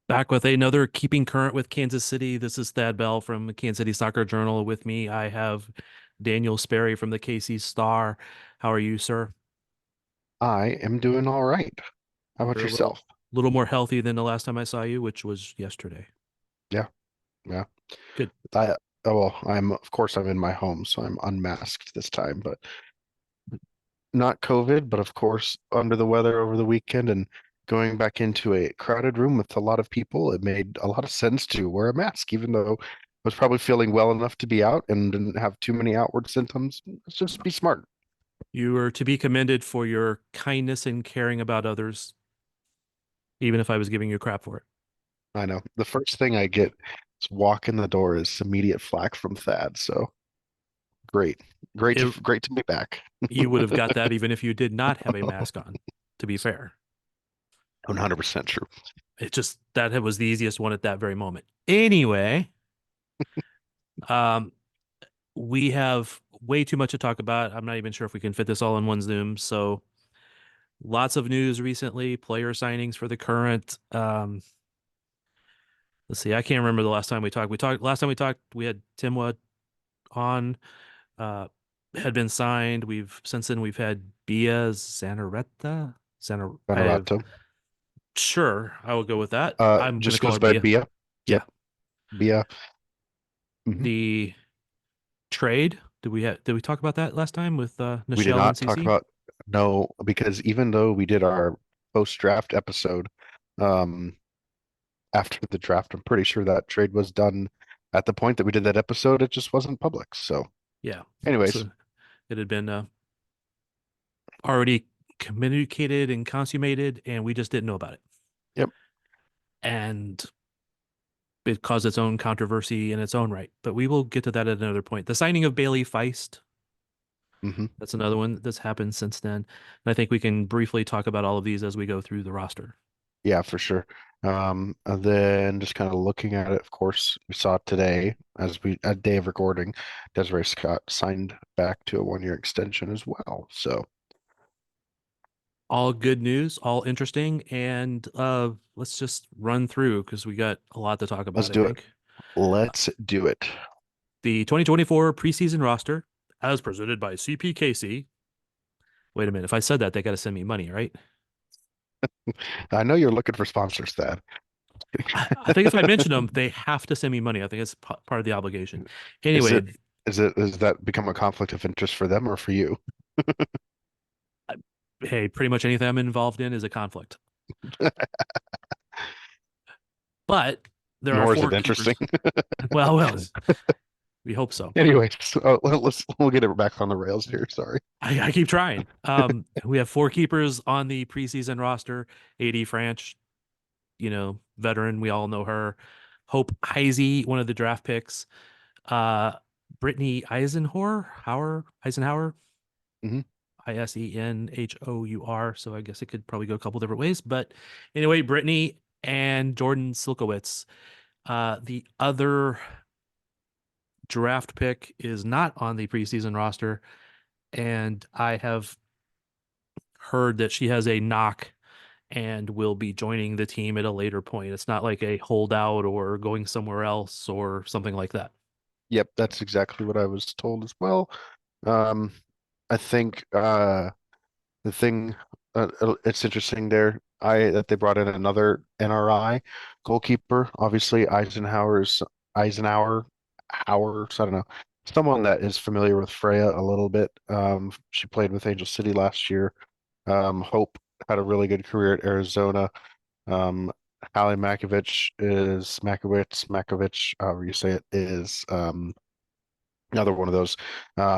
Back with another Keeping Current with Kansas City. This is Thad Bell from the Kansas City Soccer Journal. With me, I have Daniel Sperry from the KC Star. How are you, sir? I am doing all right. How about You're a little yourself? little more healthy than the last time I saw you, which was yesterday. Yeah, yeah. Good. I well, of course I'm in my home, so I'm unmasked this time, but not COVID, but of course under the weather over the weekend and going back into a crowded room with a lot of people, it made a lot of sense to wear a mask, even though I was probably feeling well enough to be out and didn't have too many outward symptoms. Let's just be smart. You are to be commended for your kindness and caring about others, even if I was giving you crap for it. I know. The first thing I get is walk in the door is immediate flack from Thad. So great. It Great to be back. you would have got that even if you did not have a mask on, to be fair. 100% true. It just that was the easiest one at that very moment. Anyway, um, we have way too much to talk about. I'm not even sure if we can fit this all in one Zoom. So lots of news recently, player signings for the current. Let's see, I can't remember the last time we talked. Last time we talked, we had Timwa on, uh, had been signed. Since then we've had Bia Zanaretta. I have Honorato. sure, I will go with that. I'm gonna Just call goes her by Bia. Bia. Yeah. Yep. Bia. Hmm. The trade. Did we talk about that last time with We did Nichelle and not talk CC? about no, because even though we did our post-draft episode, um, after the draft, I'm pretty sure that trade was done at the point that we did that episode. It just wasn't public. So, Yeah. anyways, So it had been already communicated and consummated, and we just didn't know about it. yep. And it caused its own controversy in its own right. But we will get to that at another point. The signing of Bailey Feist, Hmm. that's another one that's happened since then. And I think we can briefly talk about all of these as we go through the roster. Yeah, for sure. And then just kind of looking at it, of course, we saw today, a day of recording, Desiree Scott signed back to a 1 year extension as well. So All good news, all interesting, and let's just run through because we got a lot to talk let's about, I do it. think. Uh, Let's do it. the 2024 preseason roster, as presented by CPKC. Wait a minute, if I said that, they got to send me money, right? I know you're looking for sponsors, Thad. I think if I mention them, they have to send me money. I think it's part of the obligation. Is Anyway, it is that become a conflict of interest for them or for you? hey, pretty much anything I'm involved in is a conflict. But there are Nor is four it interesting. keepers. Well, we hope so. Anyways, we'll get it back on the rails here. Sorry. I keep trying. We have four keepers on the preseason roster. AD Franch, veteran. We all know her. Hope Heisey, one of the draft picks. Uh, Brittany Eisenhower, Hmm. Isenhour. So I guess it could probably go a couple different ways. But anyway, Brittany and Jordan Silkowitz. The other draft pick is not on the preseason roster, and I have heard that she has a knock and will be joining the team at a later point. It's not like a holdout or going somewhere else or something like that. Yep, that's exactly what I was told as well. Um, I think the thing it's interesting there. I that they brought in another NRI goalkeeper. Obviously, Eisenhower, Howard. I don't know, someone that is familiar with Freya a little bit. She played with Angel City last year. Hope had a really good career at Arizona. Um, Hallie Makovich, however you say it, is another one of those.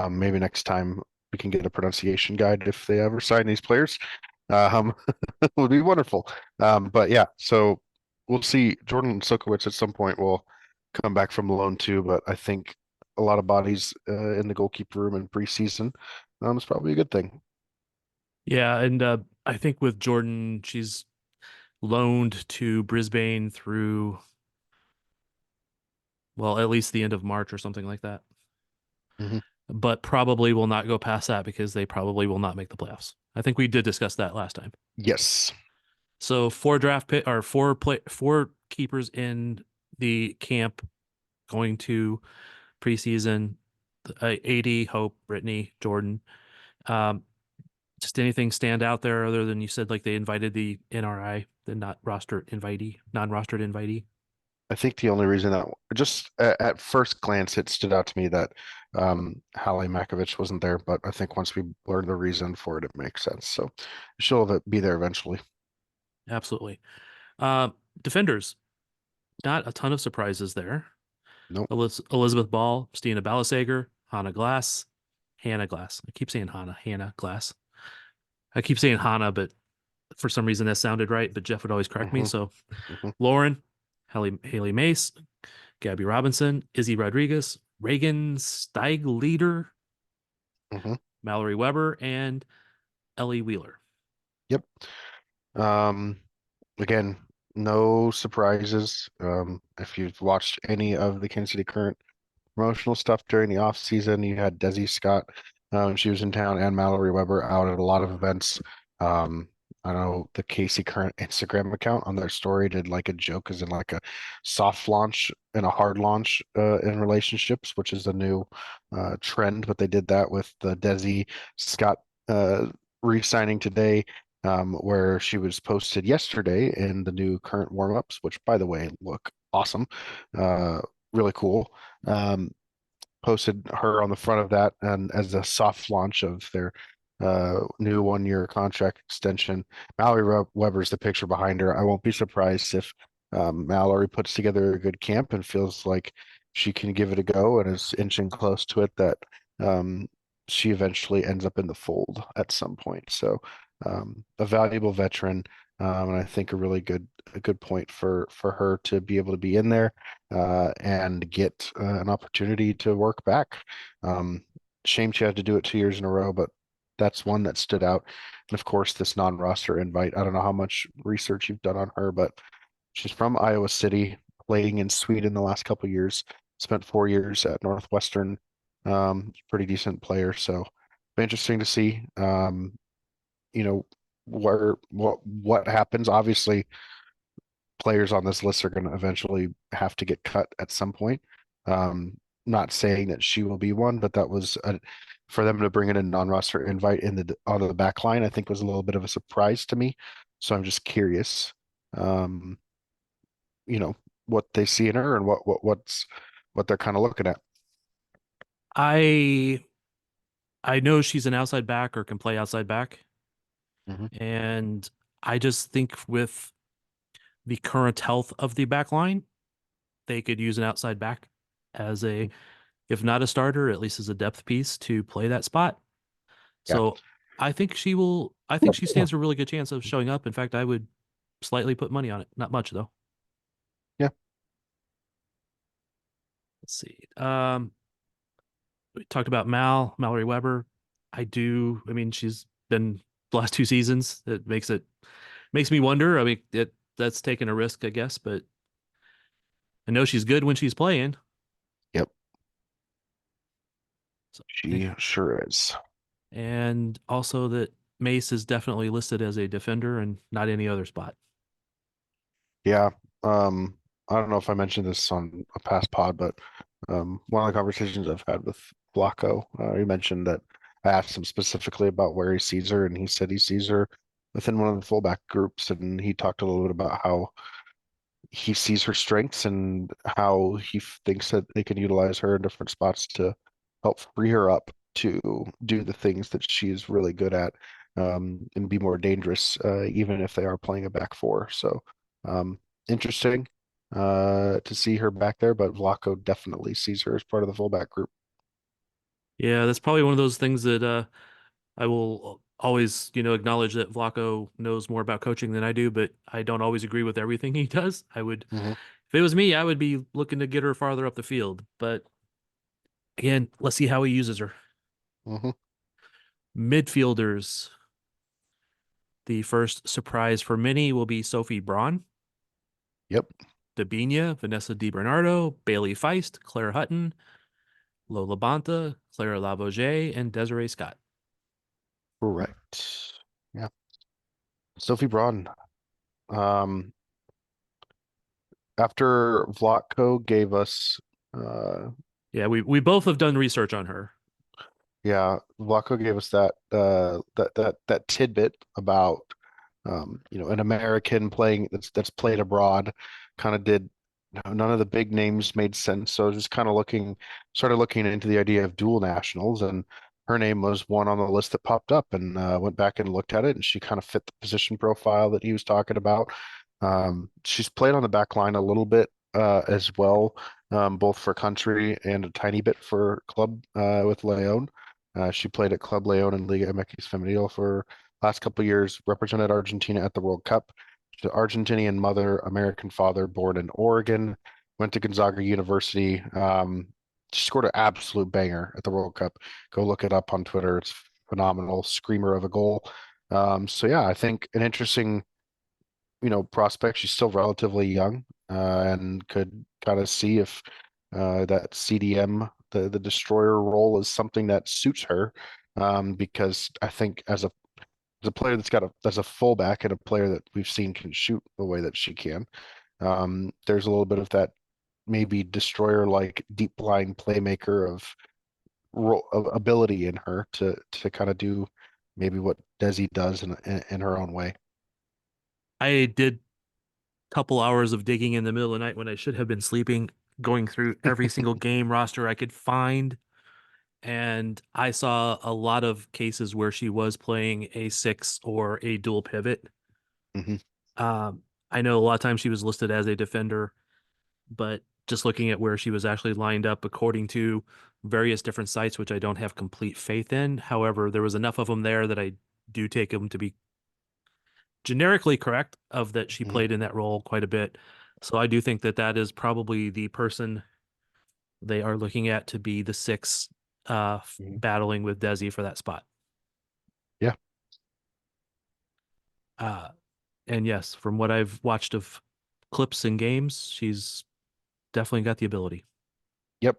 Maybe next time we can get a pronunciation guide if they ever sign these players. Um, would be wonderful. But yeah, so we'll see. Jordan Sokowitz at some point will come back from loan too, but I think a lot of bodies in the goalkeeper room in preseason is probably a good thing. Yeah, and I think with Jordan, she's loaned to Brisbane through, well, at least the end of March or something like that. Hmm. But probably will not go past that because they probably will not make the playoffs. I think we did discuss that last time. Yes. So four keepers in the camp going to preseason. AD, Hope, Brittany, Jordan. Um, just anything stand out there other than you said like they invited the NRI, the not roster invitee, non-rostered invitee. I think the only reason that just at first glance it stood out to me that Hallie Makovich wasn't there, but I think once we learn the reason for it, it makes sense. So she'll be there eventually. Absolutely. Uh, Defenders, not a ton of surprises there. Nope. Elizabeth Ball, Stina Balasager, Hannah Glass. I keep saying Hannah Glass. I keep saying Hannah, but for some reason that sounded right, but Jeff would always correct me. Hmm. So Hmm. Lauren, Haley Mace, Gabby Robinson, Izzy Rodriguez, Reagan Steigleder, Hmm. Mallory Weber, and Ellie Wheeler. Yep. Um, Again, no surprises. If you've watched any of the Kansas City Current promotional stuff during the off season. You had Desi Scott, she was in town, and Mallory Weber out at a lot of events. Um, I know the Casey Current Instagram account on their story did like a joke, as in like a soft launch and a hard launch in relationships, which is a new trend. But they did that with the Desi Scott re-signing today. Where she was posted yesterday in the new current warm-ups, which by the way look awesome, uh, really cool. Um, Posted her on the front of that and as a soft launch of their new 1 year contract extension. Mallory Weber's the picture behind her. I won't be surprised if Mallory puts together a good camp and feels like she can give it a go and is inching close to it, that um, she eventually ends up in the fold at some point. So a valuable veteran, and I think a good point for her to be able to be in there and get an opportunity to work back. Um, Shame she had to do it 2 years in a row, but that's one that stood out. And of course, this non-roster invite. I don't know how much research you've done on her, but she's from Iowa City, playing in Sweden the last couple of years. Spent 4 years at Northwestern. Pretty decent player, so be interesting to see. You know, what happens. Obviously, players on this list are going to eventually have to get cut at some point. Um, Not saying that she will be one, but that was for them to bring in a non-roster invite in the on the back line, I think was a little bit of a surprise to me. So I'm just curious, um, you know, what they see in her and what they're kind of looking at. I I know she's an outside back or can play outside back, Hmm. and I just think with the current health of the back line, they could use an outside back as a, if not a starter, at least as a depth piece to play that spot. Yeah. So I think she stands a really good chance of showing up. In fact, I would slightly put money on it. Not much though. Yeah. Let's see. We talked about Mallory Weber. I mean, she's been the last two seasons. Makes me wonder. I mean, that's taking a risk, I guess, but I know she's good when she's playing. Yep. So, She sure is. and also that Mace is definitely listed as a defender and not any other spot. Yeah. I don't know if I mentioned this on a past pod, but one of the conversations I've had with Blocko, he mentioned that I asked him specifically about where he sees her, and he said he sees her within one of the fullback groups, and he talked a little bit about how he sees her strengths and how thinks that they can utilize her in different spots to help free her up to do the things that she's really good at, and be more dangerous, even if they are playing a back four. So, interesting to see her back there, but Vlaco definitely sees her as part of the fullback group. Yeah, that's probably one of those things that I will always, acknowledge that Vlaco knows more about coaching than I do, but I don't always agree with everything he does. Hmm. If it was me, I would be looking to get her farther up the field. But again, let's see how he uses her. Hmm. Midfielders. The first surprise for many will be Sophie Braun, Yep. Dabinia, Vanessa DiBernardo, Bailey Feist, Claire Hutton, Lola Bonta, Clara Lavoisier, and Desiree Scott. Correct. Yeah. Sophie Braun. Um, After Vlatko gave us uh Yeah, we both have done research on her. yeah, Vlatko gave us that tidbit about an American playing that's played abroad, kind of did none of the big names made sense. So I was just kind of started looking into the idea of dual nationals, and her name was one on the list that popped up, and went back and looked at it, and she kind of fit the position profile that he was talking about. She's played on the back line a little bit as well, both for country and a tiny bit for club with Leon. She played at Club Leon and Liga MX Femenil for last couple of years, represented Argentina at the World Cup. She's an Argentinian mother, American father, born in Oregon, went to Gonzaga University. She scored an absolute banger at the World Cup. Go look it up on Twitter. It's phenomenal, screamer of a goal. So yeah, I think an interesting, prospect. She's still relatively young, and could kind of see if that CDM, the destroyer role, is something that suits her. Because I think as a player that's a fullback and a player that we've seen can shoot the way that she can. There's a little bit of that maybe destroyer like deep lying playmaker of ability in her to kind of do maybe what Desi does in her own way. I did a couple hours of digging in the middle of the night when I should have been sleeping, going through every single game roster I could find. And I saw a lot of cases where she was playing a six or a dual pivot. Hmm. I know a lot of times she was listed as a defender, but just looking at where she was actually lined up according to various different sites, which I don't have complete faith in. However, there was enough of them there that I do take them to be generically correct of that she Hmm. played in that role quite a bit. So I do think that that is probably the person they are looking at to be the six Hmm. battling with Desi for that spot. Yeah. Uh, and yes, from what I've watched of clips and games, she's definitely got the ability. Yep.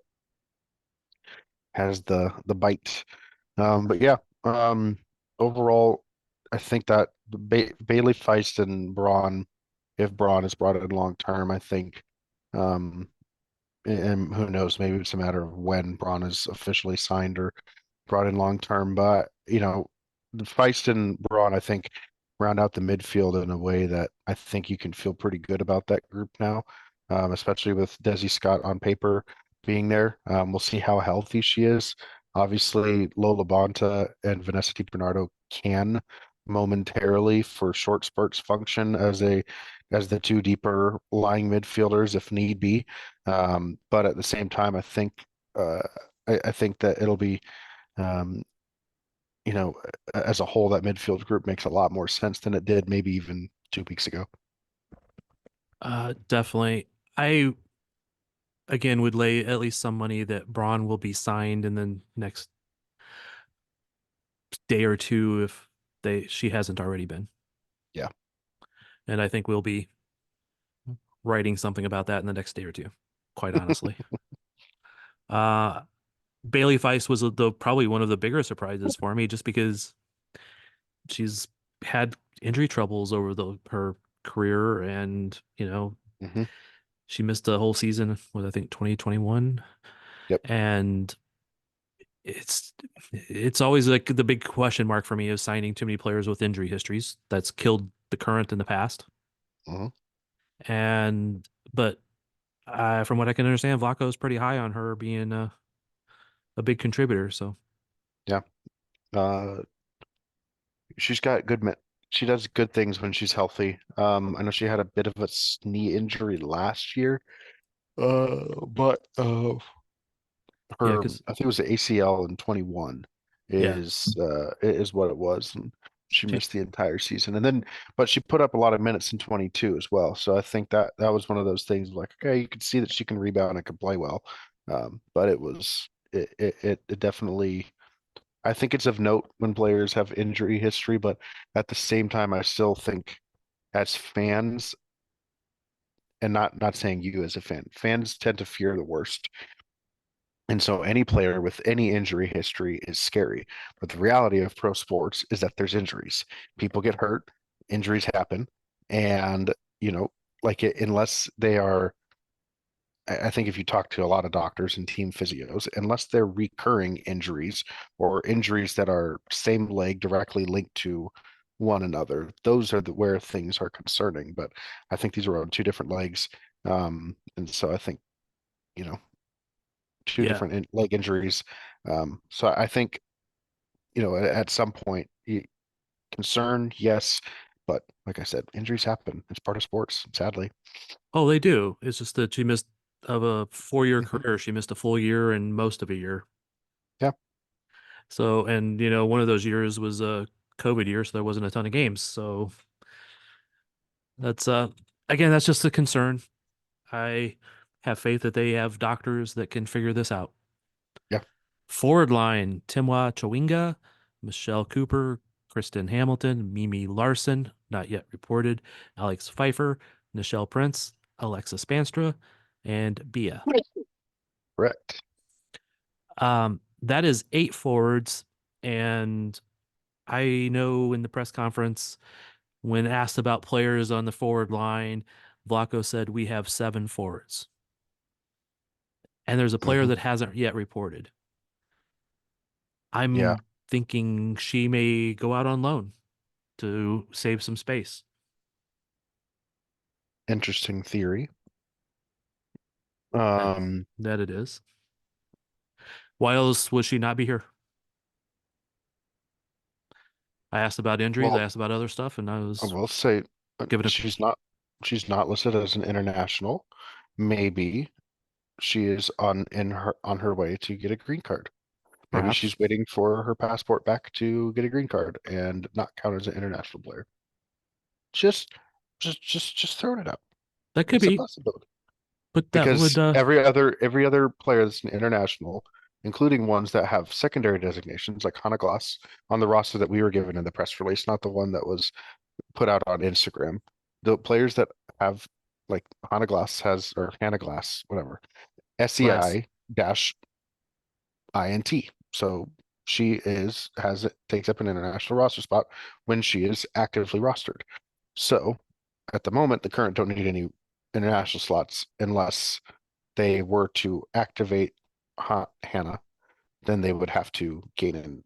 Has the bite. But yeah, overall, I think that Bailey Feist and Braun, if Braun is brought in long term, I think, um, and who knows, maybe it's a matter of when Braun is officially signed or brought in long term. But the Feist and Braun, I think, round out the midfield in a way that I think you can feel pretty good about that group now, especially with Desi Scott on paper being there. We'll see how healthy she is. Obviously, Lola Bonta and Vanessa Di Bernardo can momentarily, for short spurts, function as the two deeper lying midfielders if need be. But at the same time, uh, I think that it'll be um, you know, as a whole, that midfield group makes a lot more sense than it did maybe even 2 weeks ago. Definitely. I again would lay at least some money that Braun will be signed in the next day or two if they she hasn't already been. Yeah. And I think we'll be writing something about that in the next day or two, quite honestly. Uh Bailey Feist was probably one of the bigger surprises for me just because she's had injury troubles over her career and, Hmm. she missed a whole season with I think 2021 Yep. and it's it's always like the big question mark for me is signing too many players with injury histories. That's killed the current in the past. Hmm. And but from what I can understand, Vlaco is pretty high on her being a big contributor. So Yeah. Uh, she's got she does good things when she's healthy. I know she had a bit of a knee injury last year. But yeah, her because I think it was the ACL in 21 yeah, is what it was. And she she missed the entire season. And then but she put up a lot of minutes in 22 as well. So I think that was one of those things like, okay, you could see that she can rebound and can play well. But it was it definitely I think it's of note when players have injury history, but at the same time, I still think as fans, and not saying you as a fan, fans tend to fear the worst. And so any player with any injury history is scary. But the reality of pro sports is that there's injuries. People get hurt, injuries happen, and you know, unless they are, I think if you talk to a lot of doctors and team physios, unless they're recurring injuries or injuries that are same leg directly linked to one another, those are where things are concerning. But I think these are on two different legs. And so I think, you know, two Yeah. different leg injuries. So I think, at some point, concern, yes, but like I said, injuries happen. It's part of sports, sadly. Oh, they do. It's just that she missed of a 4-year Mhm. career. She missed a full year and most of a year. Yeah, So, and one of those years was a COVID year, so there wasn't a ton of games. So that's again, that's just a concern. I have faith that they have doctors that can figure this out. yeah. Forward line, Timwa Chawinga, Michelle Cooper, Kristen Hamilton, Mimi Larson, not yet reported, Alex Pfeiffer, Nichelle Prince, Alexa Spanstra, and Bia. Correct. That is 8 forwards, and I know in the press conference when asked about players on the forward line, Vlaco said we have 7 forwards, and there's a player Hmm. that hasn't yet reported. Yeah, I'm thinking she may go out on loan to save some space. interesting theory. That Um, that it is. Why else would she not be here? I asked about injuries, I well, asked about other stuff, and I I was will say given a she's not listed as an international. Maybe she is on her way to get a green card. Maybe perhaps she's waiting for her passport back to get a green card and not count as an international player. Just just throwing it out. that could It's a be, possibility. but that would Because every other player that's an international, including ones that have secondary designations like Hannah Glass on the roster that we were given in the press release, not the one that was put out on Instagram. The players that have like Hannah Glass has or Hannah Glass, whatever, glass. SEI dash INT. So she takes up an international roster spot when she is actively rostered. So at the moment, the current don't need any international slots unless they were to activate Hannah, then they would have to gain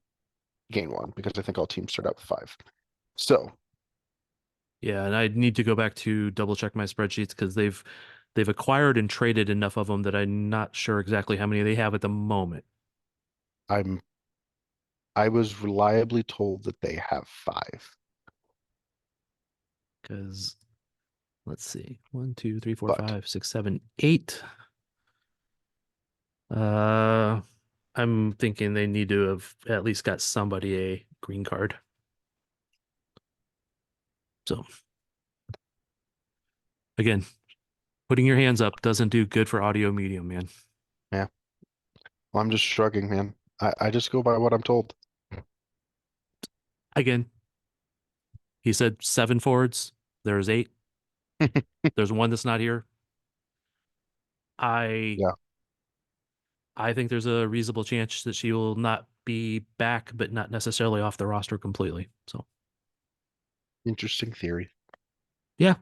one because I think all teams start out with five. So Yeah, and I need to go back to double check my spreadsheets because they've acquired and traded enough of them that I'm not sure exactly how many they have at the moment. I'm I was reliably told that they have five, Because let's see, one, two, three, four, but five, six, seven, 8. Uh, I'm thinking they need to have at least got somebody a green card. So again, putting your hands up doesn't do good for audio medium, man. yeah, well, I'm just shrugging, man. I just go by what I'm told. Again, he said 7 forwards. There's 8. There's one that's not here. I Yeah, I think there's a reasonable chance that she will not be back, but not necessarily off the roster completely. So interesting theory. yeah.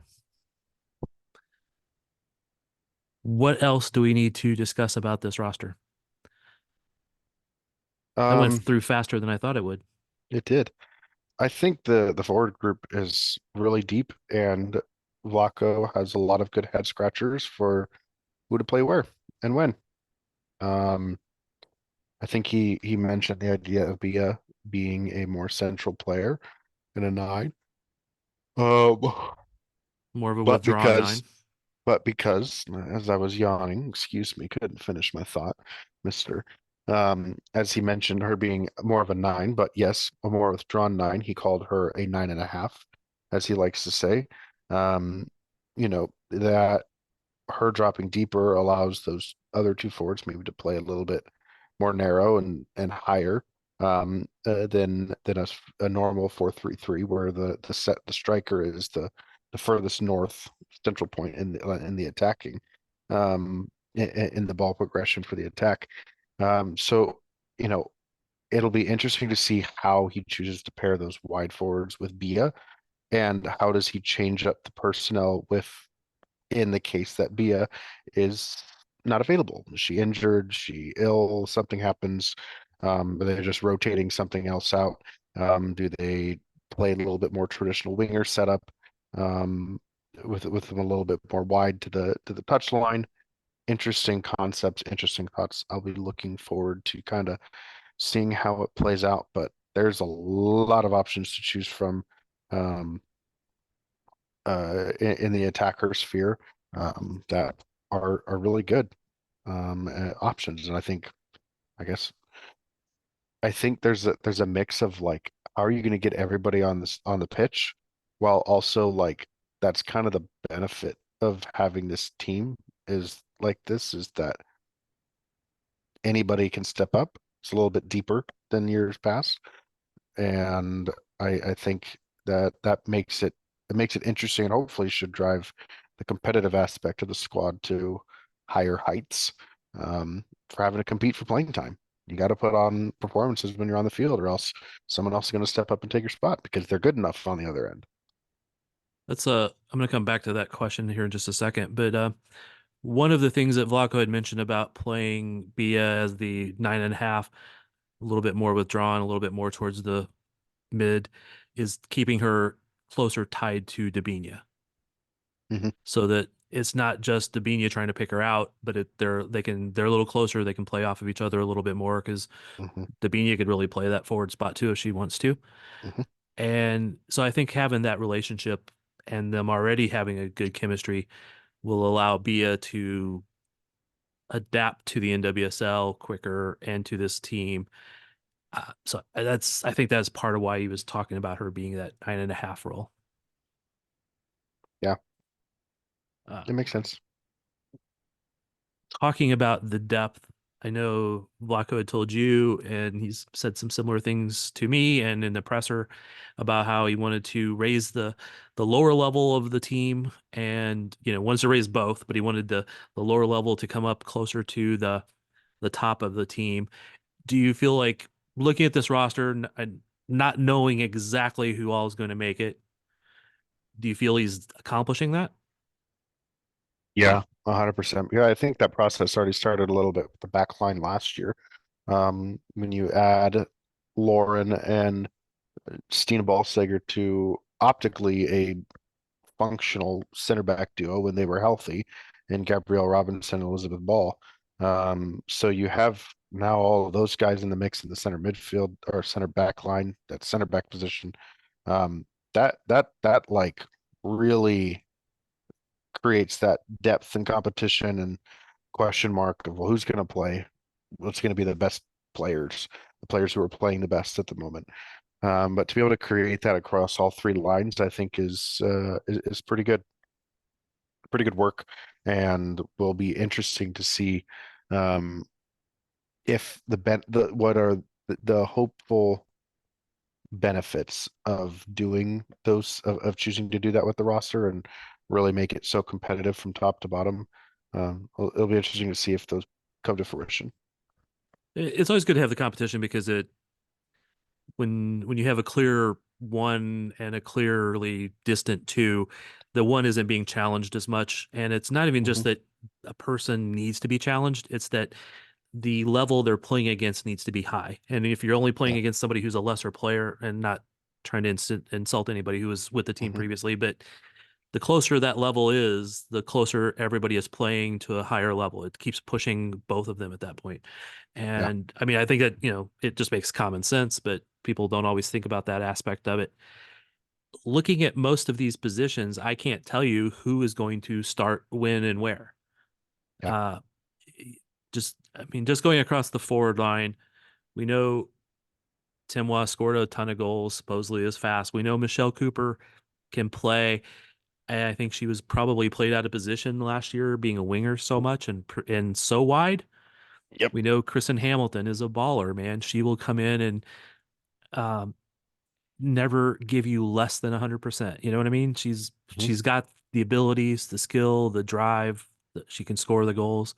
What else do we need to discuss about this roster? That went Um, through faster than I thought it would. it did. I think the forward group is really deep, and Vlaco has a lot of good head scratchers for who to play where and when. Um, I think he mentioned the idea of Bia being a more central player in a nine. Um, More of a but withdrawn because 9. but because as I was yawning, excuse me, couldn't finish my thought, Mister. As he mentioned, her being more of a nine, but yes, a more withdrawn nine. He called her a 9.5, as he likes to say. Um, that her dropping deeper allows those other two forwards maybe to play a little bit more narrow and higher. than a normal 4-3-3, where the striker is the furthest north central point in the attacking, in the ball progression for the attack. So you know it'll be interesting to see how he chooses to pair those wide forwards with Bia, and how does he change up the personnel with, in the case that Bia is not available. Is she injured? Is she ill? Something happens. They're just rotating something else out. Do they play a little bit more traditional winger setup, um, with them a little bit more wide to the touchline? Interesting concepts, interesting thoughts. I'll be looking forward to kind of seeing how it plays out, but there's a lot of options to choose from, um, in the attacker sphere, that are really good, options. And I guess, I think there's a mix of like, how are you going to get everybody on the pitch, while also like, that's kind of the benefit of having this team is like this, is that anybody can step up. It's a little bit deeper than years past, and I think that makes it interesting, and hopefully should drive the competitive aspect of the squad to higher heights, for having to compete for playing time. You got to put on performances when you're on the field, or else someone else is going to step up and take your spot because they're good enough on the other end. I'm going to come back to that question here in just a second, but one of the things that Vlaco had mentioned about playing Bia as the 9.5, a little bit more withdrawn, a little bit more towards the mid, is keeping her closer tied to Dabinia, Hmm. so that it's not just Dabinia trying to pick her out, but they're a little closer. They can play off of each other a little bit more because Hmm. Dabinia could really play that forward spot too if she wants to. Hmm. And so I think having that relationship and them already having a good chemistry will allow Bia to adapt to the NWSL quicker and to this team. I think that's part of why he was talking about her being that 9.5 role. Yeah, Uh, it makes sense. Talking about the depth, I know Vlaco had told you, and he's said some similar things to me and in the presser about how he wanted to raise the lower level of the team, and wants to raise both, but he wanted the lower level to come up closer to the top of the team. Do you feel like, looking at this roster and not knowing exactly who all is going to make it, do you feel he's accomplishing that? Yeah, 100%. Yeah, I think that process already started a little bit with the back line last year. When you add Lauren and Stina Ballsager to optically a functional center back duo when they were healthy, and Gabrielle Robinson and Elizabeth Ball. So you have now all of those guys in the mix in the center midfield or center back line, that center back position. Um, that like really creates that depth and competition and question mark of, well, who's going to play? What's going to be the best players? The players who are playing the best at the moment. But to be able to create that across all three lines, I think is pretty good work, and will be interesting to see, um, if the what are the hopeful benefits of doing those, of choosing to do that with the roster and really make it so competitive from top to bottom. It'll be interesting to see if those come to fruition. It's always good to have the competition because when you have a clear one and a clearly distant two, the one isn't being challenged as much. And it's not even just Hmm. that a person needs to be challenged, it's that the level they're playing against needs to be high. And if you're only playing Yeah. against somebody who's a lesser player, and not trying to insult anybody who was with the team Hmm. previously, but the closer that level is, the closer everybody is playing to a higher level. It keeps pushing both of them at that point. Yeah. And I mean, I think that, it just makes common sense, but people don't always think about that aspect of it. Looking at most of these positions, I can't tell you who is going to start when and where. Yeah. Uh, I mean, just going across the forward line, we know Timoa scored a ton of goals, supposedly is fast. We know Michelle Cooper can play. I think she was probably played out of position last year, being a winger so much and so wide. Yep. We know Kristen Hamilton is a baller, man. She will come in and um, never give you less than 100%. You know what I mean? Hmm. She's got the abilities, the skill, the drive. She can score the goals.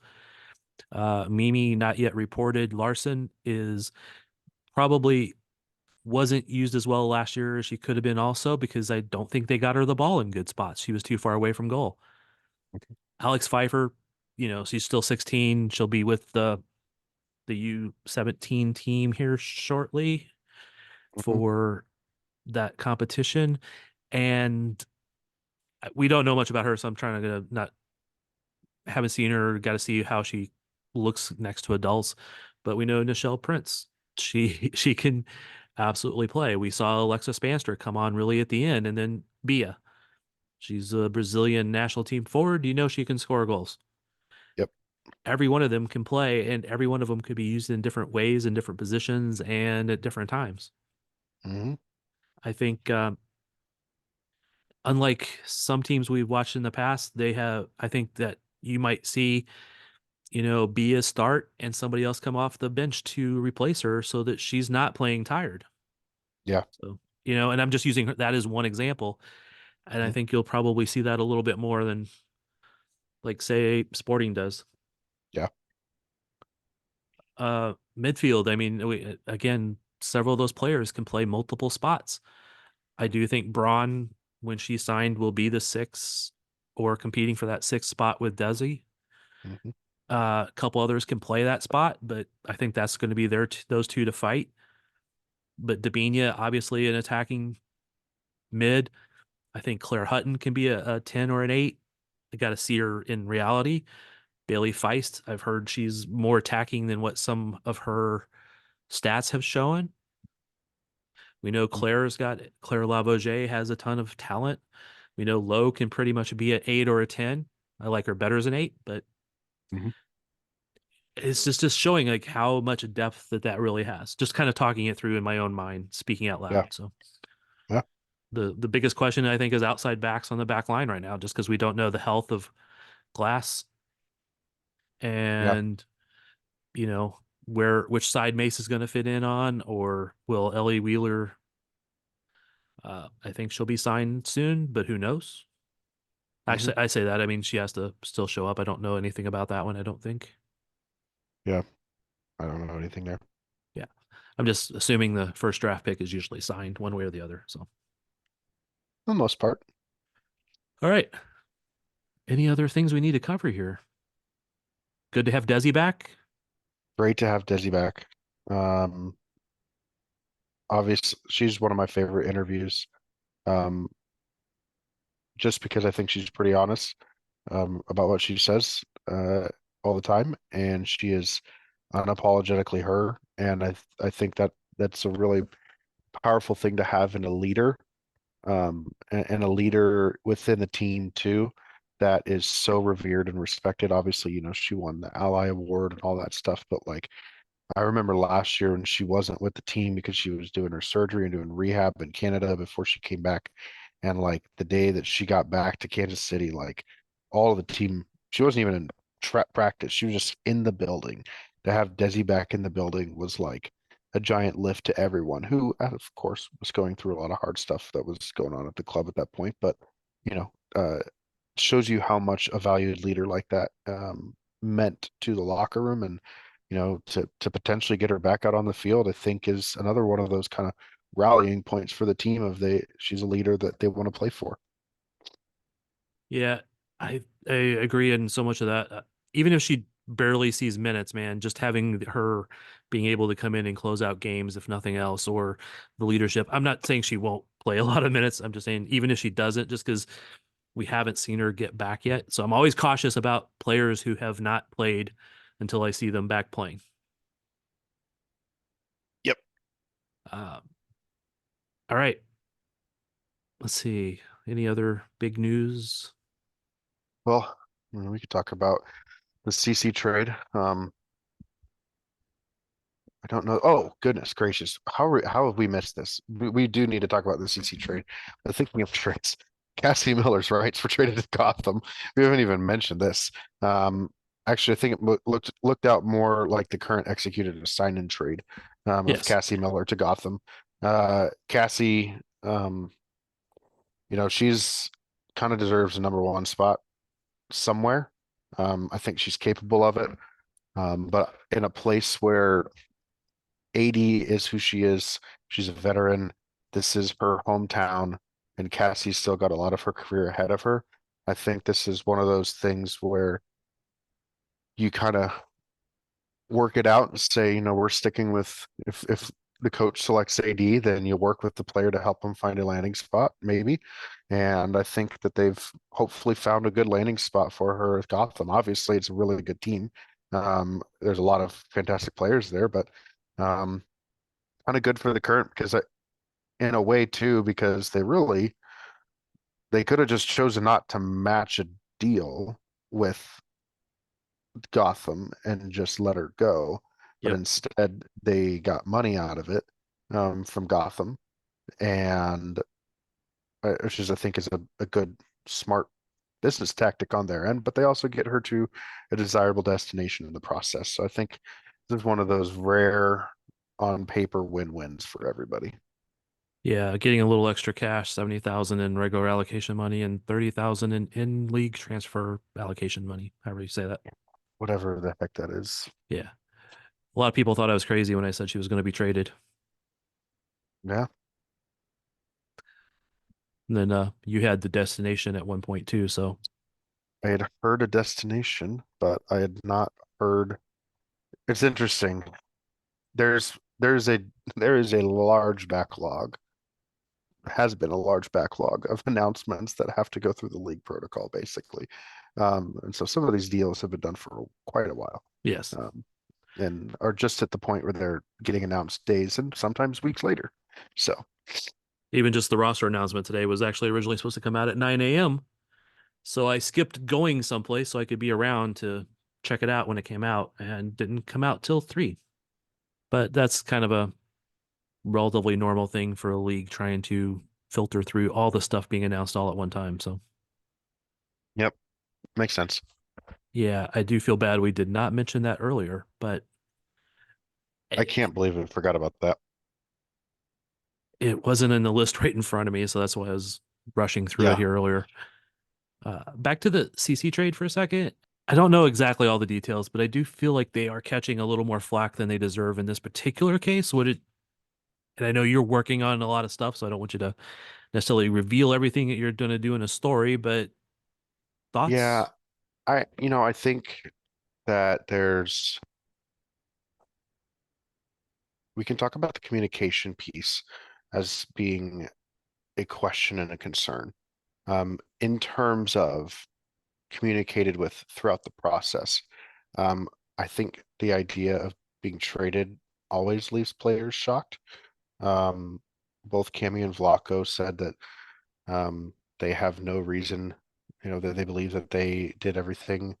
Mimi, not yet reported. Larson is probably wasn't used as well last year as she could have been also because I don't think they got her the ball in good spots. She was too far away from goal. Alex Pfeiffer, she's still 16. She'll be with the U17 team here shortly Hmm. for that competition. And we don't know much about her, so I'm trying to not haven't seen her, got to see how she looks next to adults. But we know Nichelle Prince. She can absolutely play. We saw Alexa Spanster come on really at the end, and then Bia. She's a Brazilian national team forward. You know she can score goals. Yep. Every one of them can play, and every one of them could be used in different ways, in different positions, and at different times. Hmm. I think, unlike some teams we've watched in the past, I think that you might see, be a start and somebody else come off the bench to replace her so that she's not playing tired. Yeah. So, and I'm just using that as one example. And I Hmm. think you'll probably see that a little bit more than, like, say, Sporting does. Yeah. Midfield, I mean, again, several of those players can play multiple spots. I do think Braun, when she signed, will be the six or competing for that sixth spot with Desi. Hmm. A couple others can play that spot, but I think that's going to be those two to fight. But Dabinia, obviously, an attacking mid. I think Claire Hutton can be a 10 or an 8. I got to see her in reality. Bailey Feist, I've heard she's more attacking than what some of her stats have shown. We know Claire Lavoisier has a ton of talent. We know Lowe can pretty much be an 8 or a 10. I like her better as an 8, but Hmm. it's just showing like how much depth that really has. Just kind of talking it through in my own mind, speaking out Yeah. loud. So Yeah. the biggest question I think is outside backs on the back line right now, just because we don't know the health of Glass Yeah. and which side Mace is going to fit in on, or will Ellie Wheeler? I think she'll be signed soon, but who knows? Hmm. Actually, I say that. I mean, she has to still show up. I don't know anything about that one. I don't think. Yeah. I don't know anything there. Yeah, I'm just assuming the first draft pick is usually signed one way or the other. So, For the most part. all right. Any other things we need to cover here? Good to have Desi back. Great to have Desi back. Um, Obviously, she's one of my favorite interviews. Um, just because I think she's pretty honest about what she says all the time, and she is unapologetically her. And I think that that's a really powerful thing to have in a leader, and a leader within the team too, that is so revered and respected. Obviously, she won the Ally Award and all that stuff, but like I remember last year when she wasn't with the team because she was doing her surgery and doing rehab in Canada before she came back. And like the day that she got back to Kansas City, like all of the team, she wasn't even in practice. She was just in the building. To have Desi back in the building was like a giant lift to everyone who, of course, was going through a lot of hard stuff that was going on at the club at that point. But, you know, shows you how much a valued leader like that meant to the locker room. And to potentially get her back out on the field, I think is another one of those kind of rallying points for the team of she's a leader that they want to play for. Yeah, I agree in so much of that. Even if she barely sees minutes, man, just having her being able to come in and close out games, if nothing else, or the leadership. I'm not saying she won't play a lot of minutes. I'm just saying even if she doesn't, just because we haven't seen her get back yet. So I'm always cautious about players who have not played until I see them back playing. Yep. Uh, all right, let's see. Any other big news? Well, we could talk about the CC trade. I don't know. Oh, goodness gracious. How have we missed this? We do need to talk about the CC trade. But thinking of trades, Cassie Miller's rights were traded to Gotham. We haven't even mentioned this. Um, Actually, I think it looked out more like the current executed a sign and trade of Yes. Cassie Miller to Gotham. Cassie, um, she's kind of deserves a number one spot somewhere. I think she's capable of it. But in a place where AD is who she is, she's a veteran. This is her hometown, and Cassie's still got a lot of her career ahead of her. I think this is one of those things where you kind of work it out and say, we're sticking with if the coach selects AD, then you work with the player to help them find a landing spot, maybe. And I think that they've hopefully found a good landing spot for her at Gotham. Obviously, it's a really good team. There's a lot of fantastic players there, but um, kind of good for the current because in a way too, because they could have just chosen not to match a deal with Gotham and just let her go. But Yep. instead, they got money out of it from Gotham, and which is, I think, is a good, smart business tactic on their end. But they also get her to a desirable destination in the process. So I think this is one of those rare, on paper win-wins for everybody. Yeah, getting a little extra cash, 70,000 in regular allocation money and 30,000 in league transfer allocation money, however you say that. Whatever the heck that is. Yeah. A lot of people thought I was crazy when I said she was going to be traded. Yeah, And then you had the destination at one point too, so I had heard a destination, but I had not heard. It's interesting. There's a there is a large backlog, has been a large backlog of announcements that have to go through the league protocol, basically. And so some of these deals have been done for quite a while, yes. um, and are just at the point where they're getting announced days and sometimes weeks later. So, Even just the roster announcement today was actually originally supposed to come out at 9 a.m. So I skipped going someplace so I could be around to check it out when it came out and didn't come out till 3. But that's kind of a relatively normal thing for a league trying to filter through all the stuff being announced all at one time. So yep, makes sense. yeah, I do feel bad we did not mention that earlier, but I it, can't believe I forgot about that. it wasn't in the list right in front of me, so that's why I was rushing through it Yeah, here earlier. Back to the CC trade for a second. I don't know exactly all the details, but I do feel like they are catching a little more flack than they deserve in this particular case. Would it, and I know you're working on a lot of stuff, so I don't want you to necessarily reveal everything that you're going to do in a story, but yeah. thoughts? I think that we can talk about the communication piece as being a question and a concern. In terms of communicated with throughout the process. Um, I think the idea of being traded always leaves players shocked. Um, Both Cammy and Vlaco said that they have no reason, that they believe that they did everything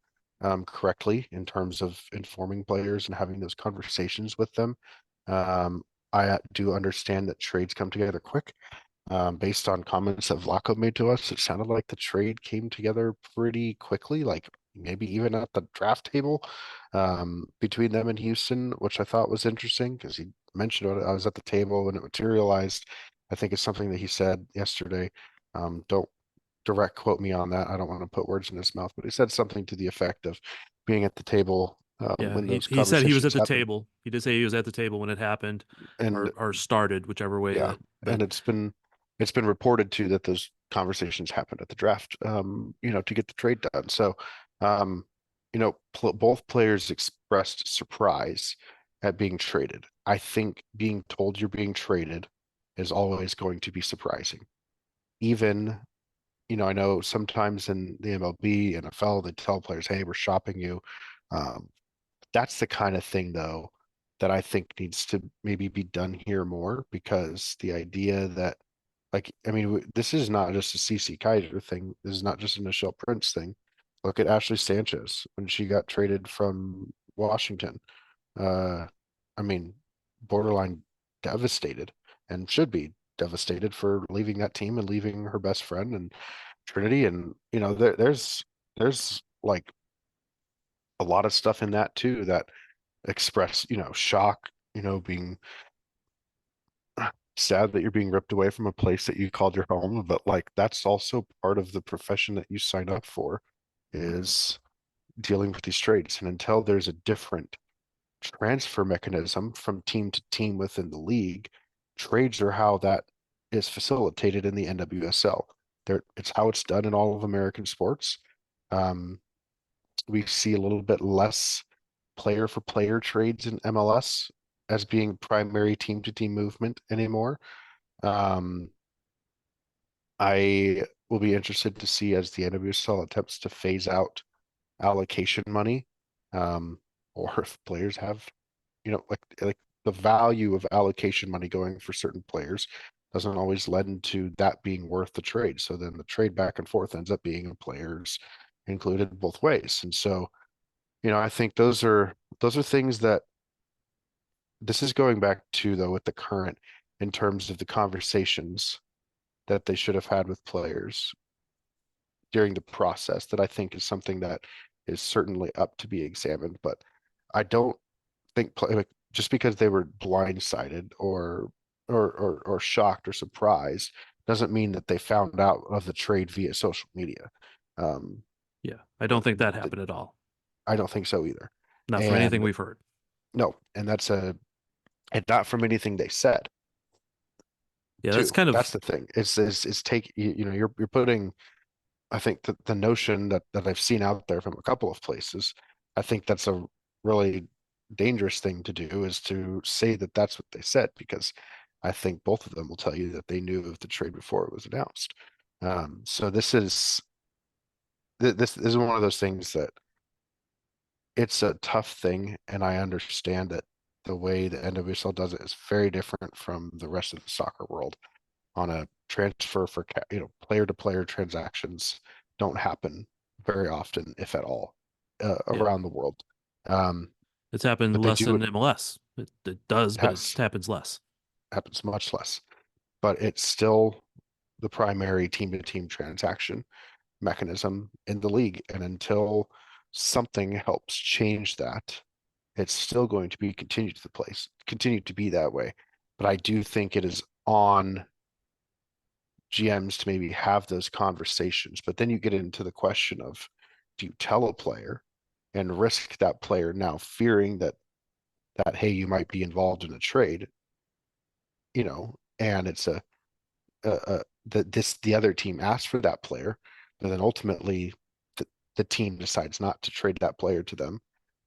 correctly in terms of informing players and having those conversations with them. Um, I do understand that trades come together quick. Based on comments that Vlaco made to us, it sounded like the trade came together pretty quickly, like maybe even at the draft table between them and Houston, which I thought was interesting because he mentioned it. I was at the table when it materialized. I think it's something that he said yesterday. Don't direct quote me on that. I don't want to put words in his mouth, but he said something to the effect of being at the table Yeah, when he those he said he was at conversations the happened. table. He did say he was at the table when it happened, And or started, whichever way yeah, that. But and it's been reported too that those conversations happened at the draft, to get the trade done. So, um, both players expressed surprise at being traded. I think being told you're being traded is always going to be surprising. Even, I know sometimes in the MLB, NFL, they tell players, "Hey, we're shopping you." Um, that's the kind of thing, though, that I think needs to maybe be done here more because the idea that, like, I mean, this is not just a CC Kaiser thing. This is not just a Michelle Prince thing. Look at Ashley Sanchez when she got traded from Washington. Uh, I mean, borderline devastated and should be devastated for leaving that team and leaving her best friend and Trinity. And, there's like a lot of stuff in that too that express, shock, being sad that you're being ripped away from a place that you called your home, but like that's also part of the profession that you sign up for is dealing with these trades. And until there's a different transfer mechanism from team to team within the league, trades are how that is facilitated in the NWSL. There, it's how it's done in all of American sports. Um, we see a little bit less player for player trades in MLS as being primary team to team movement anymore. Um, I will be interested to see as the NWSL attempts to phase out allocation money, or if players have, like the value of allocation money going for certain players doesn't always lend to that being worth the trade. So then the trade back and forth ends up being players included both ways. And so, I think those are things that this is going back to though with the current in terms of the conversations that they should have had with players during the process that I think is something that is certainly up to be examined. But I don't think like, just because they were blindsided or shocked or surprised doesn't mean that they found out of the trade via social media. Um, Yeah, I don't think that happened at all. I don't think so either. Not from anything And we've heard. no, and not from anything they said Yeah, that's too. kind That's of the thing. It's take you're putting. I think that the notion that I've seen out there from a couple of places, I think that's a really dangerous thing to do is to say that that's what they said, because I think both of them will tell you that they knew of the trade before it was announced. So this is one of those things that it's a tough thing, and I understand that the way the NWSL does it is very different from the rest of the soccer world. On a transfer for player to player transactions don't happen very often, if at all, yeah. around the world. Um, It's happened but they less do in it MLS. It does, but it has happens less. happens much less, but it's still the primary team to team transaction mechanism in the league. And until something helps change that, it's still going to be continue to be that way. But I do think it is on GMs to maybe have those conversations. But then you get into the question of, do you tell a player and risk that player now fearing that hey, you might be involved in a trade, and it's the other team asks for that player, and then ultimately the team decides not to trade that player to them,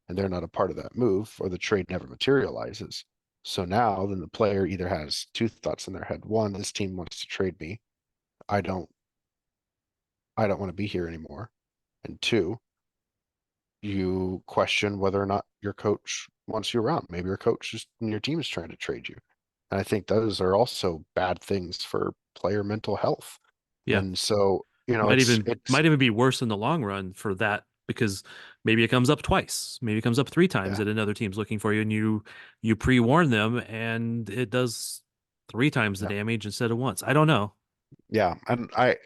and they're not a part of that move, or the trade never materializes. So now then the player either has two thoughts in their head. One, this team wants to trade me. I don't I don't want to be here anymore. And two, you question whether or not your coach wants you around. Maybe your coach just and your team is trying to trade you. And I think those are also bad things for player mental health. Yeah. And so, Might even be worse in the long run for that because maybe it comes up twice, maybe it comes up three times yeah, that another team's looking for you and you pre-warn them and it does three times the yeah, damage instead of once. I don't know. yeah. And I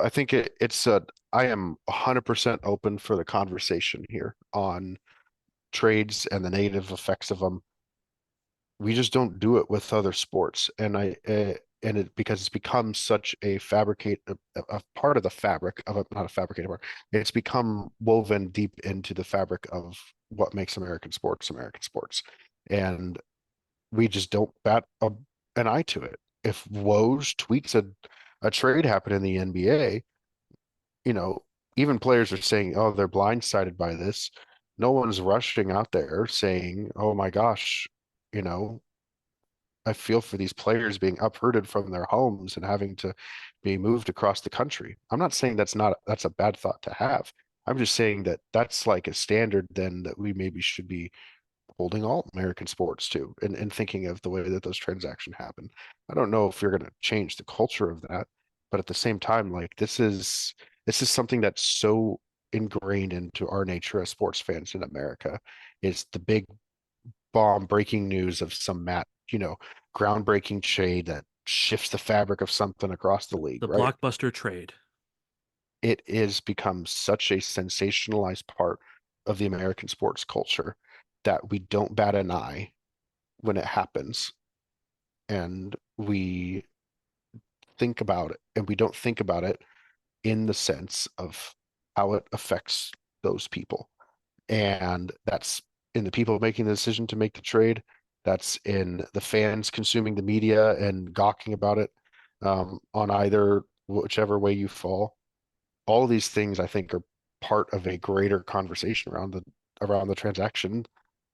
think I am 100% open for the conversation here on trades and the negative effects of them. We just don't do it with other sports, and it because it's become such a part of the fabric of not a fabricated part. It's become woven deep into the fabric of what makes American sports, and we just don't bat an eye to it. If Woj tweets a trade happen in the NBA, you know, even players are saying, "Oh, they're blindsided by this." No one's rushing out there saying, "Oh my gosh, you know, I feel for these players being uprooted from their homes and having to be moved across the country." I'm not saying that's a bad thought to have. I'm just saying that that's like a standard then that we maybe should be holding all American sports to, and thinking of the way that those transactions happen. I don't know if you're going to change the culture of that, but at the same time, like this is something that's so ingrained into our nature as sports fans in America. Is the big bomb breaking news of some groundbreaking trade that shifts the fabric of something across the league, The right? blockbuster trade. It is become such a sensationalized part. of the American sports culture that we don't bat an eye when it happens, and we don't think about it in the sense of how it affects those people. And that's in the people making the decision to make the trade. That's in the fans consuming the media and gawking about it, on either whichever way you fall. All of these things, I think, are part of a greater conversation around the transaction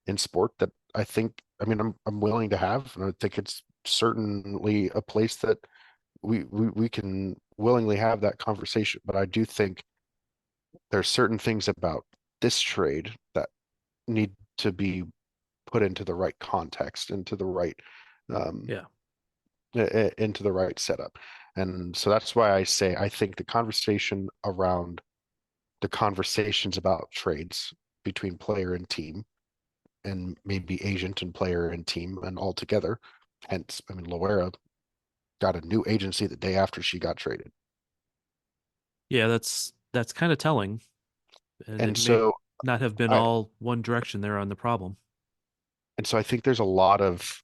in sport that I think, I mean, I'm willing to have, and I think it's certainly a place that we can willingly have that conversation. But I do think there's certain things about this trade that need to be put into the right context, um, Yeah. into the right setup. And so that's why I say I think the conversations about trades between player and team, and maybe agent and player and team and all together. Hence, I mean, Loera got a new agency the day after she got traded. Yeah, that's kind of telling, and it And may so not have been I all one direction there on the problem. I think there's a lot of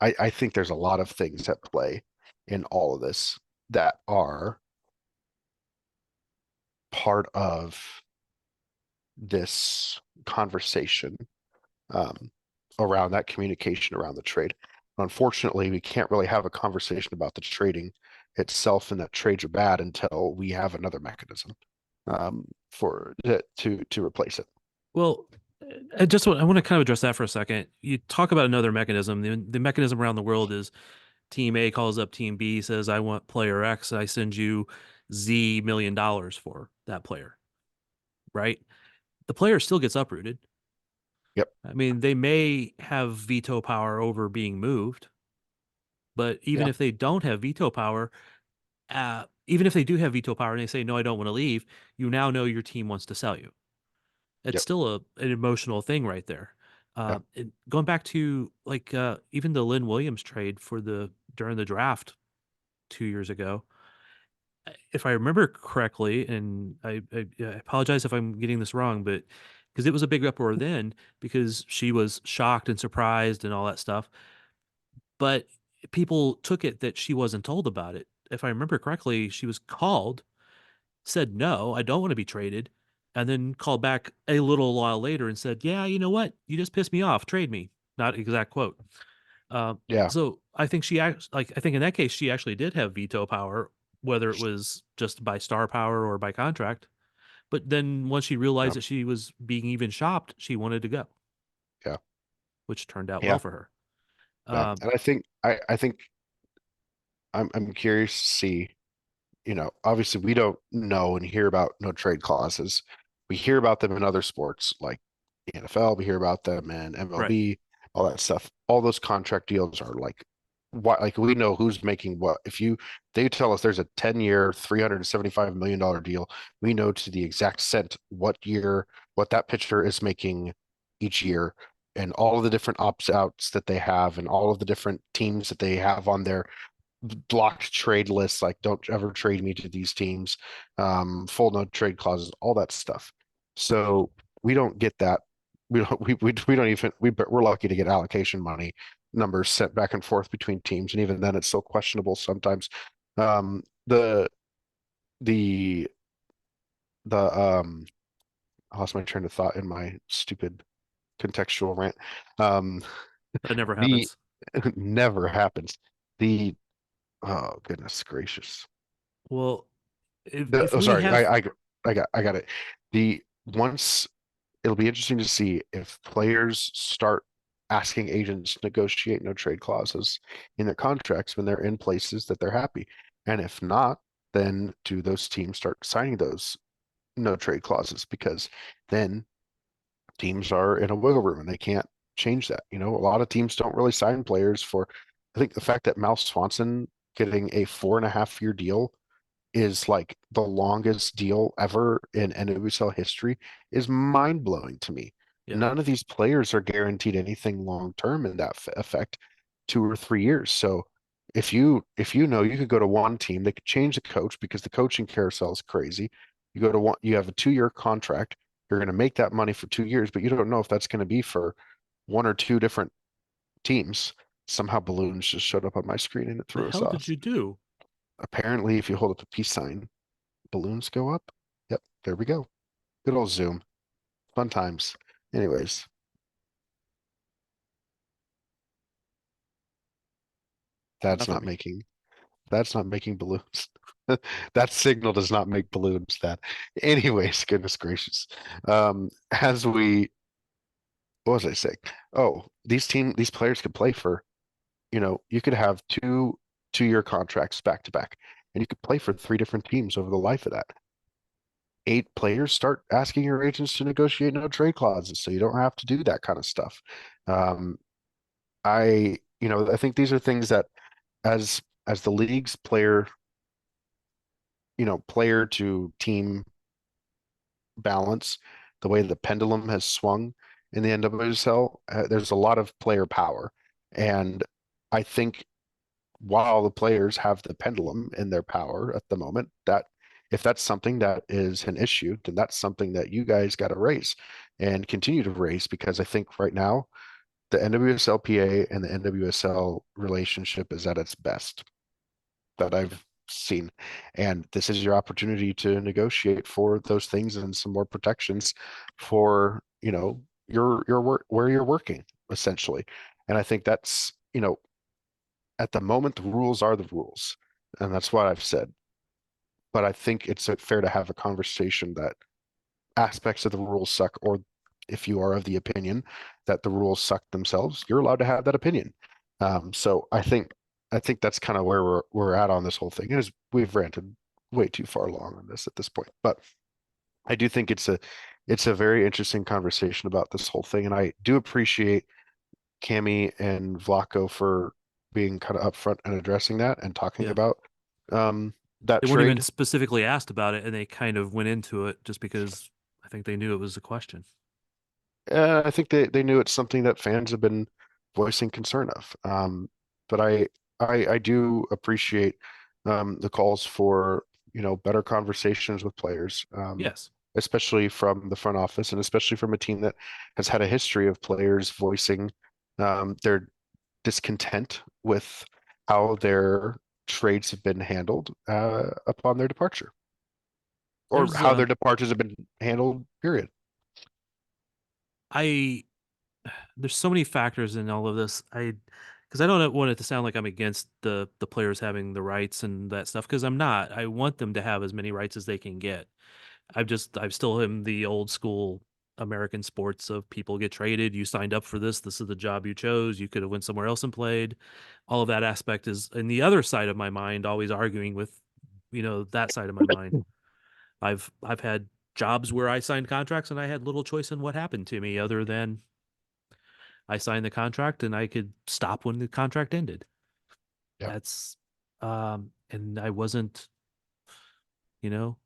I think there's a lot of things at play in all of this that are part of this conversation, um, around that communication around the trade. Unfortunately, we can't really have a conversation about the trading itself and that trades are bad until we have another mechanism, for to replace it. Well, I want to kind of address that for a second. You talk about another mechanism. The mechanism around the world is Team A calls up Team B, says, I want player X. I send you Z $1 million for that player, right? The player still gets uprooted. Yep. I mean, they may have veto power over being moved, but even Yeah. if they don't have veto power, even if they do have veto power and they say, no, I don't want to leave, you now know your team wants to sell you. It's Yep. still an emotional thing right there. Yep. Going back to like even the Lynn Williams trade during the draft 2 years ago, if I remember correctly, and I apologize if I'm getting this wrong, but because it was a big uproar then, because she was shocked and surprised and all that stuff, but people took it that she wasn't told about it. If I remember correctly, she was called, said no, I don't want to be traded, and then called back a little while later and said, yeah, you know what, you just pissed me off, trade me. Not exact quote. Yeah. So I think I think in that case she actually did have veto power, whether it was just by star power or by contract. But then once she realized Yeah. that she was being even shopped, she wanted to go, Yeah. which turned out well Yeah. for her. Yeah. Um, And I think I'm curious to see, obviously we don't know and hear about no trade clauses. We hear about them in other sports like the NFL, we hear about them in right. MLB, all that stuff. All those contract deals are like what, like we know who's making what. If they tell us there's a 10-year, $375 million deal, we know to the exact cent what that pitcher is making each year, and all of the different opt outs that they have and all of the different teams that they have on their blocked trade lists, like don't ever trade me to these teams, full no trade clauses, all that stuff. So we don't get that. We don't even we're lucky to get allocation money numbers sent back and forth between teams, and even then it's still questionable sometimes. The the I lost my train of thought in my stupid contextual rant. Um, That never the happens. never happens. The Oh goodness gracious. Well, if Oh, we sorry, have I got it. The once It'll be interesting to see if players start asking agents to negotiate no trade clauses in their contracts when they're in places that they're happy, and if not, then do those teams start signing those no trade clauses? Because then teams are in a wiggle room and they can't change that. A lot of teams don't really sign players for. I think the fact that Mal Swanson getting a 4.5 year deal is like the longest deal ever in NWSL history is mind blowing to me. yeah. None of these players are guaranteed anything long term in that effect, 2 or 3 years. So if you know you could go to one team, they could change the coach because the coaching carousel is crazy. You go to one, you have a 2 year contract. You're going to make that money for 2 years, but you don't know if that's going to be for one or two different teams. Somehow balloons just showed up on my screen and it The threw us hell did off. you do? Apparently, if you hold up a peace sign, balloons go up. Yep, there we go. Good old Zoom. Fun times. Anyways, that's Enough of not me. making that's not making balloons. That signal does not make balloons that. Anyways, goodness gracious. As we what was I saying? Oh, these players could play for, you could have two-year contracts back to back, and you could play for three different teams over the life of that. 8 players, start asking your agents to negotiate no trade clauses so you don't have to do that kind of stuff. Um, I think these are things that as the league's player to team balance, the way the pendulum has swung in the NWSL, there's a lot of player power. And I think while the players have the pendulum in their power at the moment, that if that's something that is an issue, then that's something that you guys got to raise and continue to raise, because I think right now the NWSLPA and the NWSL relationship is at its best that I've seen. And this is your opportunity to negotiate for those things and some more protections for, your work where you're working, essentially. And I think that's, at the moment, the rules are the rules. And that's what I've said. But I think it's fair to have a conversation that aspects of the rules suck, or if you are of the opinion that the rules suck themselves, you're allowed to have that opinion. So I think that's kind of where we're at on this whole thing. Is we've ranted way too far along on this at this point, but I do think it's a very interesting conversation about this whole thing, and I do appreciate Cami and Vlaco for being kind of upfront and addressing that and talking Yeah. about um, that They weren't even trade. specifically asked about it, and they kind of went into it just because I think they knew it was a question. I think they knew it's something that fans have been voicing concern of. But I do appreciate the calls for, better conversations with players, Yes. especially from the front office and especially from a team that has had a history of players voicing their discontent with how their trades have been handled upon their departure, or There's how their departures have been handled, period. I there's so many factors in all of this. Because I don't want it to sound like I'm against the players having the rights and that stuff, because I'm not. I want them to have as many rights as they can get. I've still am the old school American sports of people get traded. You signed up for this. This is the job you chose. You could have went somewhere else and played. All of that aspect is in the other side of my mind, always arguing with, that side of my mind. I've had jobs where I signed contracts and I had little choice in what happened to me other than I signed the contract and I could stop when the contract ended. Yeah, That's and I wasn't,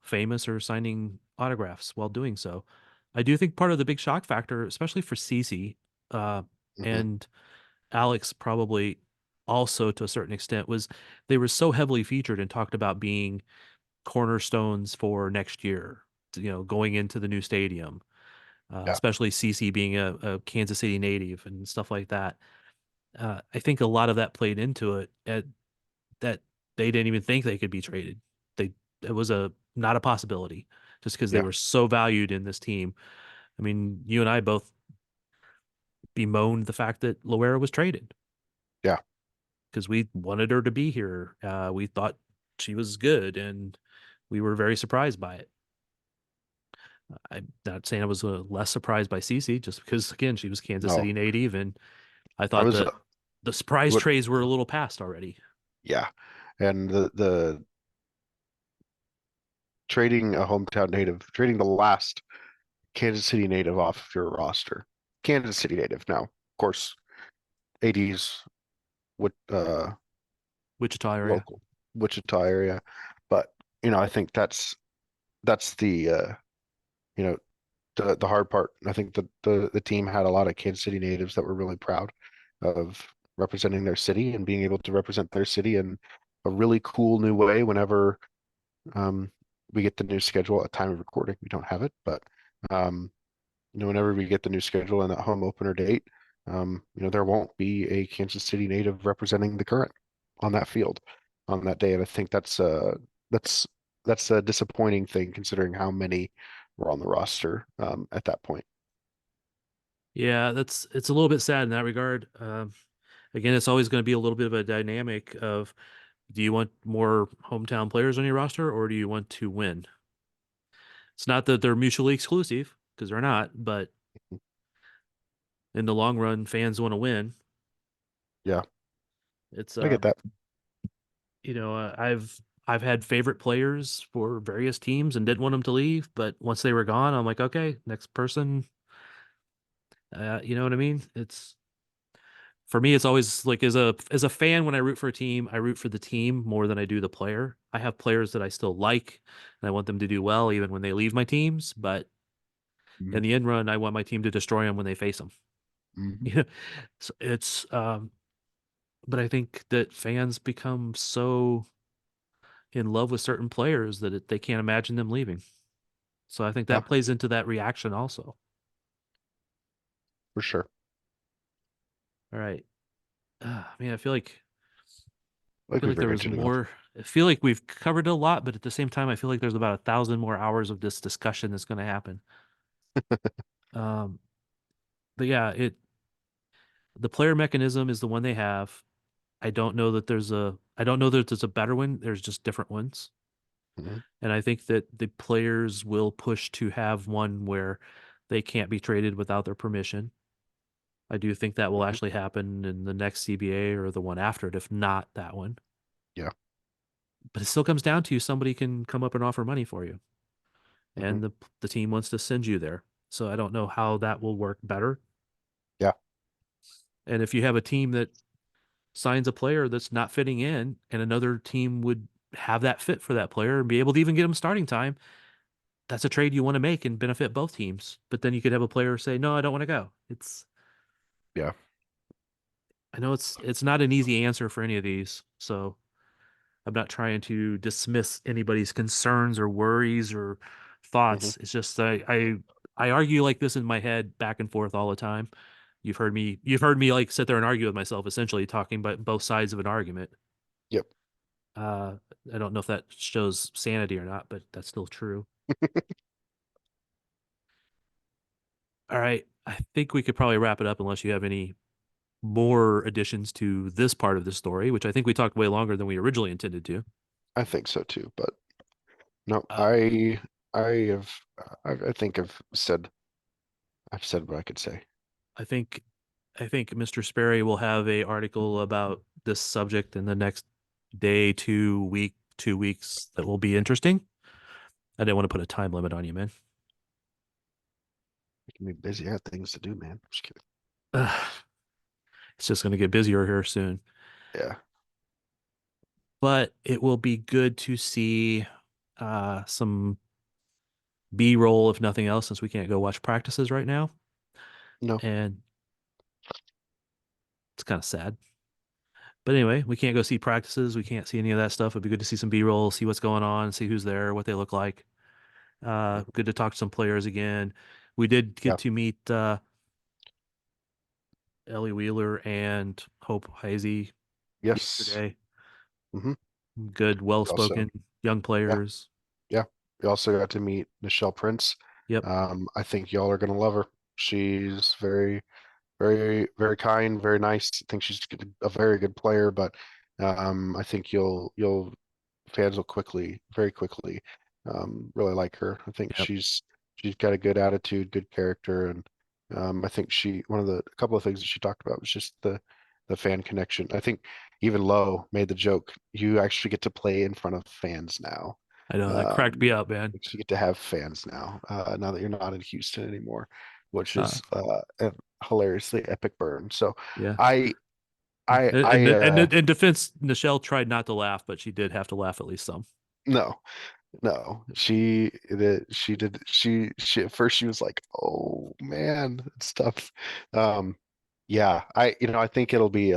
famous or signing autographs while doing so. I do think part of the big shock factor, especially for Cece, uh, hmm, and Alex probably also to a certain extent, was they were so heavily featured and talked about being cornerstones for next year, going into the new stadium, yeah, especially Cece being a Kansas City native and stuff like that. I think a lot of that played into it that they didn't even think they could be traded. It was not a possibility just because they yeah, were so valued in this team. I mean, you and I both bemoaned the fact that Loera was traded yeah. because we wanted her to be here. We thought she was good, and we were very surprised by it. I'm not saying I was less surprised by Cece, just because again she was Kansas No, City native, and I I thought was that the surprise what? trades were a little past already. Yeah, and the trading a hometown native, trading the last Kansas City native off of your roster. Kansas City native now, of course, AD's with Wichita area. local Wichita area, but I think that's you know the hard part. I think the team had a lot of Kansas City natives that were really proud of representing their city and being able to represent their city in a really cool new way whenever um, we get the new schedule at time of recording. We don't have it, but Um, whenever we get the new schedule and that home opener date, there won't be a Kansas City native representing the current on that field on that day. And I think that's that's a disappointing thing considering how many were on the roster at that point. Yeah, it's a little bit sad in that regard. Again, it's always going to be a little bit of a dynamic of do you want more hometown players on your roster or do you want to win? It's not that they're mutually exclusive because they're not, but in the long run, fans want to win. Yeah, It's I get that. I've had favorite players for various teams and didn't want them to leave, but once they were gone, I'm like, okay, next person. You know what I mean? It's for me, it's always like as a fan, when I root for a team, I root for the team more than I do the player. I have players that I still like and I want them to do well even when they leave my teams, but in Mhm. the end run, I want my team to destroy them when they face them. Mhm. Yeah. So it's but I think that fans become so in love with certain players that they can't imagine them leaving. So I think Yeah, that plays into that reaction also. for sure. All right. Man, I Like feel we've like there was ranted enough. more. I feel like we've covered a lot, but at the same time, I feel like there's about 1,000 more hours of this discussion that's going to happen. Um, but yeah, the player mechanism is the one they have. I don't know that there's a better one. There's just different ones. Mhm. And I think that the players will push to have one where they can't be traded without their permission. I do think that will Mhm. actually happen in the next CBA or the one after it, if not that one. Yeah. But it still comes down to somebody can come up and offer money for you, Mhm. and the team wants to send you there. So I don't know how that will work better. Yeah. And if you have a team that signs a player that's not fitting in, and another team would have that fit for that player and be able to even get him starting time, that's a trade you want to make and benefit both teams. But then you could have a player say, "No, I don't want to go." Yeah. I know it's not an easy answer for any of these, so I'm not trying to dismiss anybody's concerns or worries or Mhm. thoughts. It's just I argue like this in my head back and forth all the time. You've heard me like sit there and argue with myself, essentially talking about both sides of an argument. Yep. Uh, I don't know if that shows sanity or not, but that's still true. All right, I think we could probably wrap it up unless you have any more additions to this part of the story, which I think we talked way longer than we originally intended to. I think so too, but no, Uh, I have I think I've said what I could say. I think I think Mr. Sperry will have a article about this subject in the next day, 2 weeks that will be interesting. I didn't want to put a time limit on you, man. I can be busy. I have things to do, man. Just kidding. Ugh, it's just going to get busier here soon. Yeah. But it will be good to see some B-roll, if nothing else, since we can't go watch practices right now. No. And it's kind of sad. But anyway, we can't go see practices. We can't see any of that stuff. It'd be good to see some B-roll, see what's going on, see who's there, what they look like. Mhm. Good to talk to some players again. We did get Yeah. to meet Ellie Wheeler and Hope Heisey Yes. yesterday. Hmm. Good, Also, well-spoken young yeah. players. Yeah. We also got to meet Nichelle Prince. Yep, I think y'all are gonna love her. She's very, very, very kind, very nice. I think she's a very good player, but I think you'll fans will very quickly, really like her. I think yep. she's got a good attitude, good character, and I think one of the a couple of things that she talked about was just the fan connection. I think even Lowe made the joke, you actually get to play in front of fans now. I know that cracked me Um, up, man. you get to have fans now that you're not in Houston anymore, which Uh, is a hilariously epic burn. So yeah. I I And, I and, and in defense, Nichelle tried not to laugh, but she did have to laugh at least some. no. No, she at first she was like, "Oh man, it's tough." Yeah, I think it'll be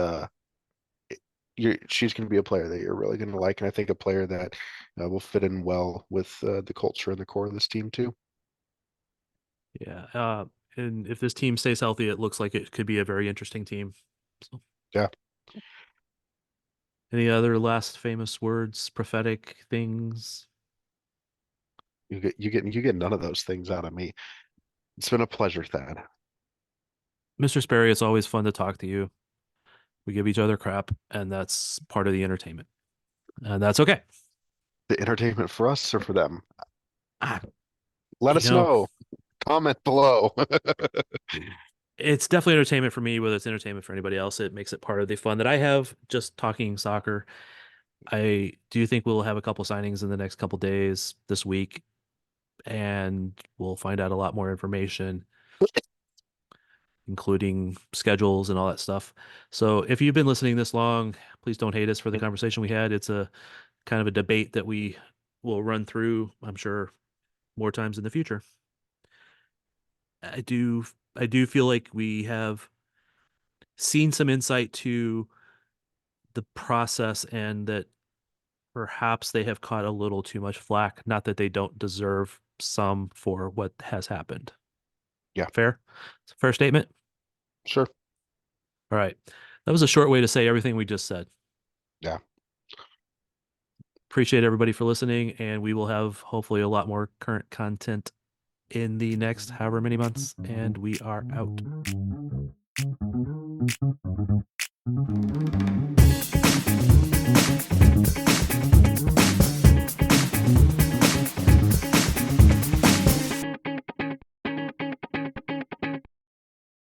she's going to be a player that you're really going to like, and I think a player that will fit in well with the culture and the core of this team too. Yeah. And if this team stays healthy, it looks like it could be a very interesting team. So, Yeah, any other last famous words, prophetic things? you get none of those things out of me. It's been a pleasure, Thad. Mr. Sperry, it's always fun to talk to you. We give each other crap, and that's part of the entertainment. And that's okay. The entertainment for us or for them? Ah, Let you us know, know. Comment below. it's definitely entertainment for me, whether it's entertainment for anybody else. It makes it part of the fun that I have just talking soccer. I do think we'll have a couple signings in the next couple days this week, and we'll find out a lot more information, including schedules and all that stuff. So if you've been listening this long, please don't hate us for the conversation we had. It's a kind of a debate that we will run through, I'm sure, more times in the future. I do I do feel like we have seen some insight to the process and that perhaps they have caught a little too much flack, not that they don't deserve some for what has happened. Yeah, Fair? It's a fair statement. sure. All right. That was a short way to say everything we just said. Yeah. Appreciate everybody for listening, and we will have hopefully a lot more current content in the next however many months, and we are out.